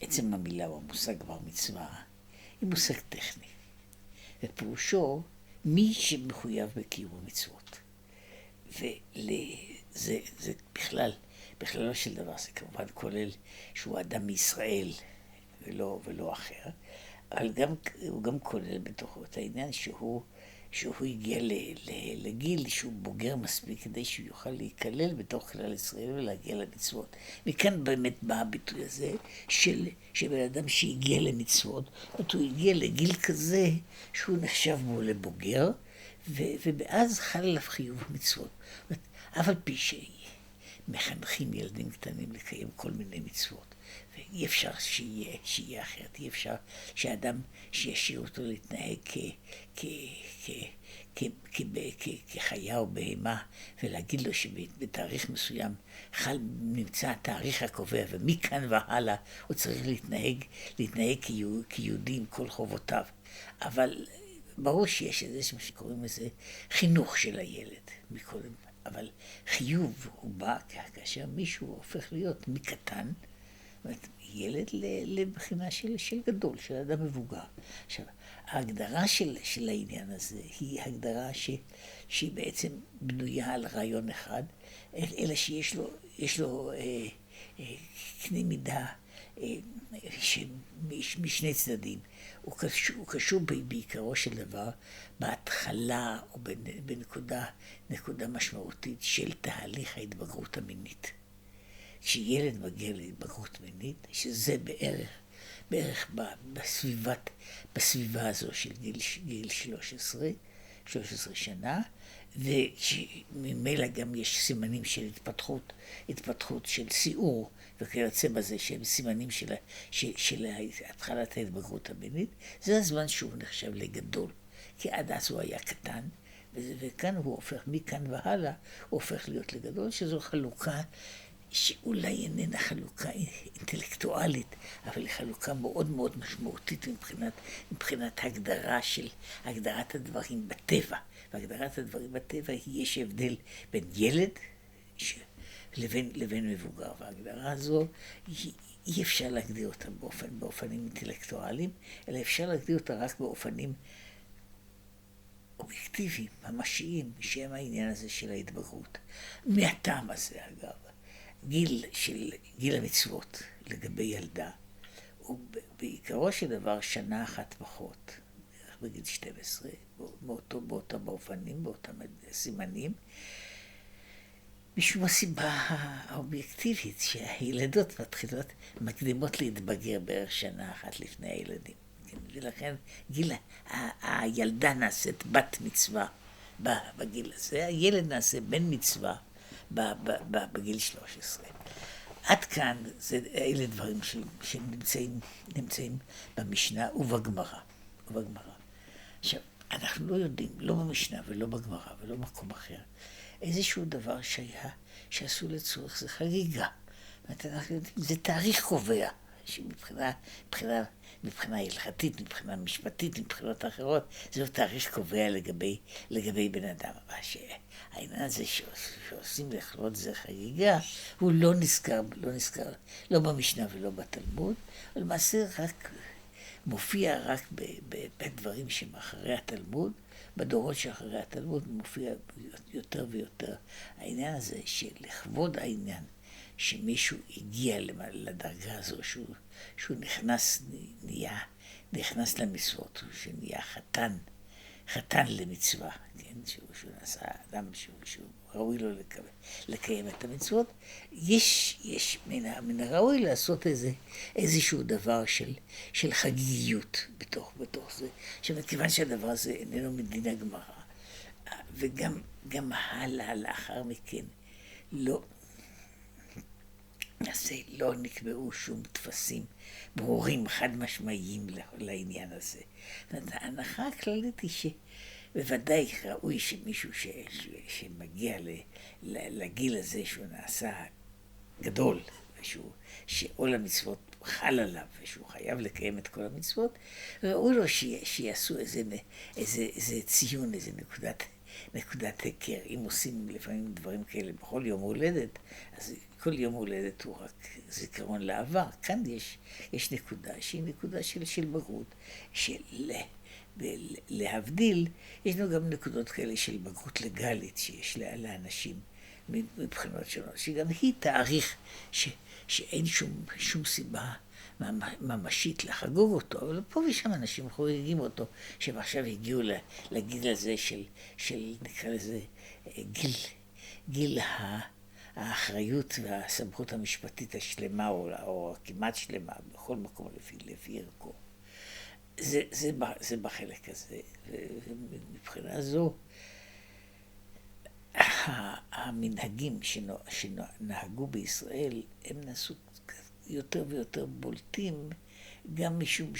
עצם המילה או המושג בר מצווה היא מושג טכני. ופירושו מי שמחויב בקיום המצוות. וזה בכללו של דבר, זה כמובן כולל שהוא אדם מישראל ולא אחר, אבל הוא גם כולל בתוכו את העניין שהוא הגיע לגיל שהוא בוגר מספיק כדי שהוא יוכל להיכלל בתוך כלל ישראל ולהגיע למצוות. וכאן באמת בא הביטוי הזה שבן אדם שהגיע למצוות, הוא הגיע לגיל כזה שהוא נחשב בו לבוגר, ואז חל עליו חיוב מצוות. אף על פי שמחנכים ילדים קטנים לקיים כל מיני מצוות, ואי אפשר שיהיה אחרת, אי אפשר שאדם שישאיר אותו להתנהג כחיה או בהמה, ולהגיד לו שבתאריך מסוים נמצא התאריך הקובע, ומכאן והלאה הוא צריך להתנהג כיהודי עם כל חובותיו. אבל ברור שיש איזה מה שקוראים לזה חינוך של הילד מקודם, אבל חיוב הוא בא כאשר מישהו הופך להיות מקטן, ילד לבחינה של גדול, של אדם מבוגר. עכשיו, ההגדרה של העניין הזה היא הגדרה שהיא בעצם בנויה על רעיון אחד, אלא שיש לו קנה מידה משני צדדים. הוא קשור בעיקרו של דבר בהתחלה או בנקודה משמעותית של תהליך ההתבגרות המינית. כשילד מגיע להתבגרות מינית, שזה בערך בסביבה הזו של גיל 13 שנה, וממילא גם יש סימנים של התפתחות של סיעור, וכיוצא בזה שהם סימנים של התחלת ההתבגרות המינית. זה הזמן שהוא נחשב לגדול, כי עד אז הוא היה קטן, וכאן הוא הופך, מכאן והלאה, הוא הופך להיות לגדול, שזו חלוקה שאולי איננה חלוקה אינטלקטואלית, אבל היא חלוקה מאוד מאוד משמעותית מבחינת הגדרת הדברים בטבע. והגדרת הדברים בטבע יש הבדל בין ילד לבין מבוגר. וההגדרה הזו אי אפשר להגדיר אותה באופנים אינטלקטואליים, אלא אפשר להגדיר אותה רק באופנים אובייקטיביים, ממשיים, שהם העניין הזה של ההתבגרות. מהטעם הזה, אגב, גיל המצוות לגבי ילדה הוא בעיקרו של דבר שנה אחת פחות, בערך בגיל 12, באותם באופנים, באותם סימנים, משום הסיבה האובייקטיבית שהילדות מקדימות להתבגר בערך שנה אחת לפני הילדים. ולכן הילדה נעשית בת מצווה בגיל הזה, הילד נעשה בן מצווה בגיל 13. עד כאן אלה דברים שנמצאים במשנה ובגמרא. עכשיו, אנחנו לא יודעים, לא במשנה ולא בגמרא ולא במקום אחר, איזשהו דבר שעשו לצורך, זה חגיגה. זה תאריך קובע, מבחינה הלכתית, מבחינה משפטית, מבחינות אחרות, זהו תאריך קובע לגבי בן אדם. אבל העניין הזה שעושים לכלות זה חגיגה, הוא לא נזכר, לא במשנה ולא בתלמוד, אבל למעשה מופיע רק בדברים שמאחרי התלמוד, בדורות שאחרי התלמוד מופיע יותר ויותר העניין הזה שלכבוד העניין שמישהו הגיע לדרגה הזו, שהוא נכנס למצוות, שנהיה חתן למצווה, כן? שהוא נעשה אדם שהוא ראוי לו לקיים את המצוות. יש מן הראוי לעשות איזשהו דבר של חגיגיות בתוך זה. כיוון שהדבר הזה איננו מדין הגמרא, וגם הלאה לאחר מכן לא נקבעו שום תפסים ברורים, חד משמעיים לעניין הזה. ההנחה הכללית היא שבוודאי ראוי שמישהו שמגיע לגיל הזה שהוא נעשה גדול, שעול המצוות חל עליו ושהוא חייב לקיים את כל המצוות, ראוי לו שיעשו איזה ציון, נקודת היכר. אם עושים לפעמים דברים כאלה בכל יום הולדת, אז כל יום הולדת הוא רק זיכרון לעבר. כאן יש נקודה שהיא נקודה של בגרות, להבדיל, יש לנו גם נקודות כאלה של בגרות לגלית שיש לאנשים מבחינות שונות, שגם היא תאריך שאין שום סיבה ממשית לחגוג אותו, אבל פה ושם אנשים חוגגים אותו, שהם עכשיו הגיעו לגיל הזה של נקרא לזה גיל האחריות והסמכות המשפטית השלמה או כמעט שלמה בכל מקום לפי ערכו. זה בחלק הזה, ומבחינה זו המנהגים שנהגו בישראל הם נעשו יותר ויותר בולטים, גם משום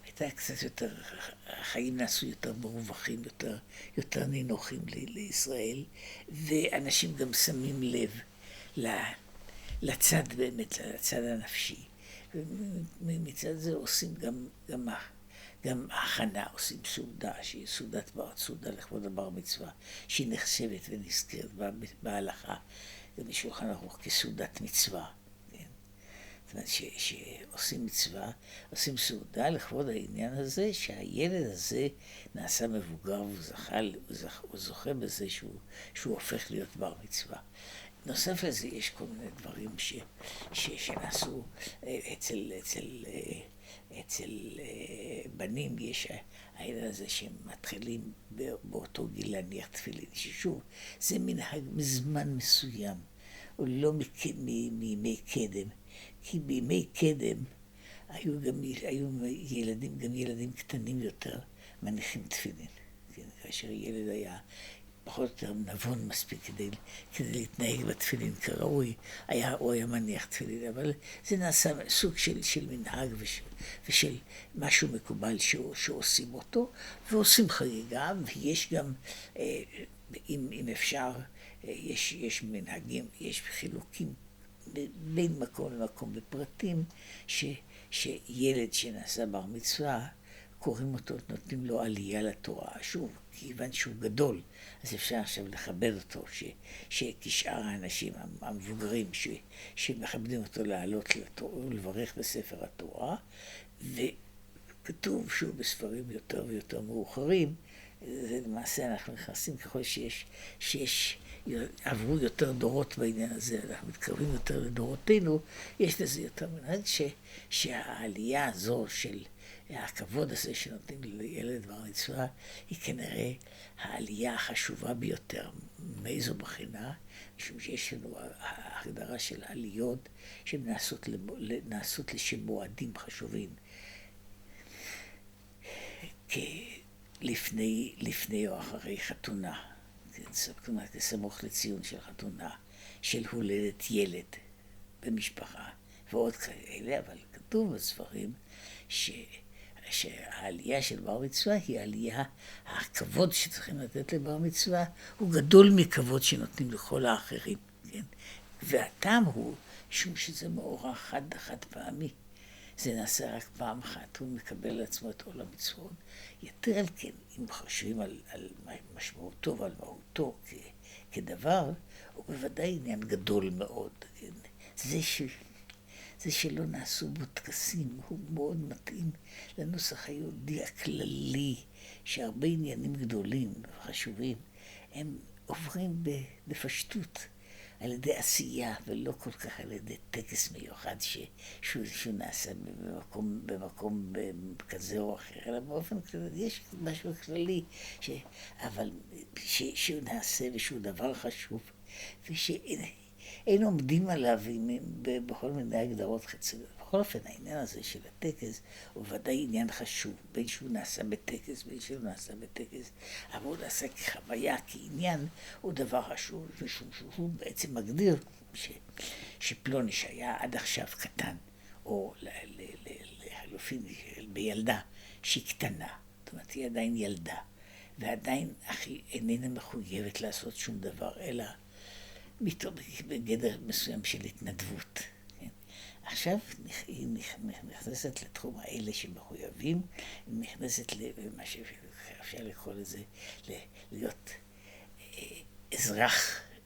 הייתה קצת יותר, החיים נעשו יותר מרווחים, יותר נינוחים לישראל, ואנשים גם שמים לב לצד באמת, לצד הנפשי. ומצד זה עושים גם הכנה, עושים סעודה, שהיא סעודה לכבוד הבר מצווה, שהיא נחשבת ונזכרת בהלכה, גם בשולחן ערוך כסעודת מצווה. כן? זאת אומרת שעושים מצווה, עושים סעודה לכבוד העניין הזה, שהילד הזה נעשה מבוגר והוא זוכה בזה שהוא הופך להיות בר מצווה. נוסף לזה יש כל מיני דברים שנעשו אצל בנים, יש העניין הזה שהם מתחילים באותו גיל להניח תפילין, ששוב, זה מנהג מזמן מסוים, או לא מימי קדם, כי בימי קדם היו ילדים קטנים יותר מניחים תפילין, כאשר ילד היה פחות או יותר נבון מספיק כדי להתנהג בתפילין כראוי, הוא היה מניח תפילין, אבל זה נעשה סוג של מנהג ושל משהו מקובל שעושים אותו, ועושים חגיגה, ויש גם, אם אפשר, יש מנהגים, יש חילוקים בין מקום למקום בפרטים, שילד שנעשה בר מצווה, קוראים אותו, נותנים לו עלייה לתורה, שוב, כיוון שהוא גדול, אז אפשר עכשיו לכבד אותו, שכשאר האנשים המבוגרים שמכבדים אותו לעלות ולברך בספר התורה, וכתוב שוב בספרים יותר ויותר מאוחרים, זה למעשה אנחנו נכנסים ככל עברו יותר דורות בעניין הזה, אנחנו מתקרבים יותר לדורותינו, יש לזה יותר מנהג שהעלייה הזו של הכבוד הזה שנותנים לילד בר מצווה היא כנראה העלייה החשובה ביותר. מאיזו בחינה? משום שיש לנו ההגדרה של עליות שנעשות לשם מועדים חשובים. לפני או אחרי חתונה, כלומר כסמוך לציון של חתונה, של הולדת ילד במשפחה ועוד כאלה, אבל כתוב בספרים שהעלייה של בר מצווה היא עלייה, הכבוד שצריכים לתת לבר מצווה הוא גדול מכבוד שנותנים לכל האחרים, כן? והטעם הוא שזה מאורע חד פעמי. זה נעשה רק פעם אחת, הוא מקבל לעצמו את עול המצוות. יותר על כן, אם חושבים על משמעותו ועל מהותו כדבר, הוא בוודאי עניין גדול מאוד. כן? זה שלא נעשו בו טקסים, הוא מאוד מתאים לנוסח היהודי הכללי, שהרבה עניינים גדולים וחשובים, הם עוברים בפשטות. על ידי עשייה, ולא כל כך על ידי טקס מיוחד שהוא נעשה במקום כזה או אחר, אלא באופן כללי, יש משהו כללי, אבל שהוא נעשה ושהוא דבר חשוב, ושאין עומדים עליו בכל מיני הגדרות חיצוניות. בכל אופן, העניין הזה של הטקס הוא ודאי עניין חשוב, בין שהוא נעשה בטקס, בין שהוא נעשה בטקס, אבל הוא נעשה כחוויה, כעניין, הוא דבר חשוב, משום שהוא בעצם מגדיר שפלוני שהיה עד עכשיו קטן, או לחלופין בילדה שהיא קטנה, זאת אומרת, היא עדיין ילדה, ועדיין איננה מחויבת לעשות שום דבר, אלא בגדר מסוים של התנדבות. עכשיו היא נכנסת לתחום האלה שמחויבים, היא נכנסת למה שאפשר לקרוא לזה, להיות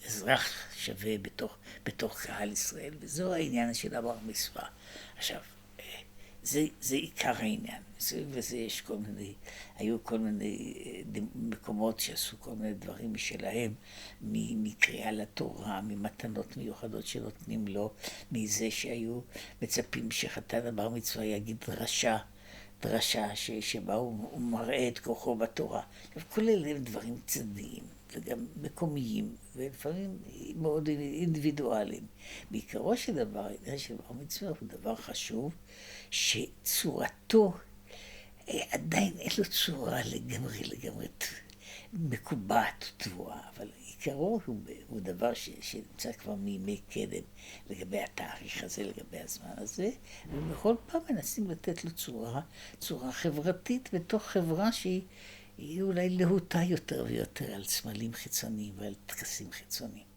אזרח שווה בתוך קהל ישראל, וזו העניין של הבר מצווה. עכשיו, זה עיקר העניין. וזה יש היו כל מיני מקומות שעשו כל מיני דברים משלהם, מקריאה לתורה, ממתנות מיוחדות שנותנים לו, מזה שהיו מצפים שחתן הבר מצווה יגיד דרשה שבה הוא מראה את כוחו בתורה. כל אלה הם דברים צדדיים וגם מקומיים, ולפעמים מאוד אינדיבידואליים. בעיקרו של דבר, העניין של בר מצווה הוא דבר חשוב, שצורתו עדיין אין לו צורה לגמרי מקובעת תבואה, אבל עיקרו הוא דבר שנמצא כבר מימי קדם לגבי התאריך הזה, לגבי הזמן הזה, ובכל פעם מנסים לתת לו צורה חברתית בתוך חברה שהיא אולי להוטה יותר ויותר על סמלים חיצוניים ועל טקסים חיצוניים.